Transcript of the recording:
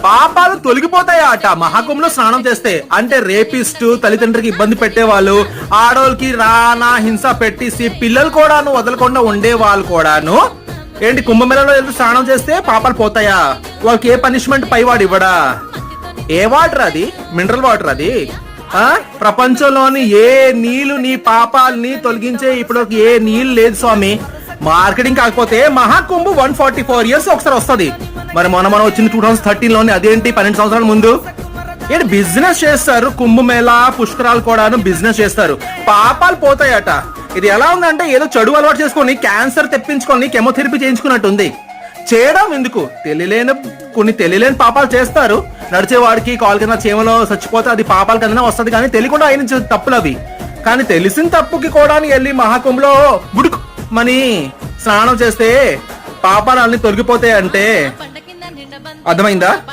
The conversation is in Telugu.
పాపాలు తొలగిపోతాయట మహాకుంభంలో స్నానం చేస్తే. అంటే రేపిస్ట్, తల్లిదండ్రులకి ఇబ్బంది పెట్టేవాళ్ళు, ఆడోళ్ళకి రానా హింస పెట్టేసి పిల్లలు కూడాను వదలకుండా ఉండే వాళ్ళు కూడాను ఏంటి కుంభమేళలో వెళ్తూ స్నానం చేస్తే పాపాలు పోతాయా? వాళ్ళకి ఏ పనిష్మెంట్ పైవాడు ఇవ్వడా? ఏ వాటర్ అది? మినరల్ వాటర్ అది. ప్రపంచంలోని ఏ నీళ్లు నీ పాపాలని తొలగించే ఇప్పుడు ఏ నీళ్లు లేదు స్వామి. మార్కెటింగ్ కాకపోతే మహాకుంభ 144 years ఒకసారి వస్తుంది. మరి మనం వచ్చిన 2013లోని అదేంటి 12 సంవత్సరాల ముందు. ఏంటి బిజినెస్ చేస్తారు, కుంభమేళా పుష్కరాలు కూడాను బిజినెస్ చేస్తారు, పాపాలు పోతాయట. ఇది ఎలా ఉందంటే ఏదో చెడు అలవాటు చేసుకొని క్యాన్సర్ తెప్పించుకొని కెమోథెరపీ చేయించుకున్నట్టుంది. చేయడం ఎందుకు? కొన్ని తెలియలేని పాపాలు చేస్తారు. నడిచేవాడికి కాల్ కింద చేమలో చచ్చిపోతే అది పాపాల కిందనే వస్తుంది, కానీ తెలియకుండా ఆయన తప్పులు అవి. కానీ తెలిసిన తప్పుకి కూడా వెళ్ళి మహాకుంభలో గుడుకు మని స్నానం చేస్తే పాపాలు అన్ని తొలగిపోతాయి అంటే అర్థమైందా?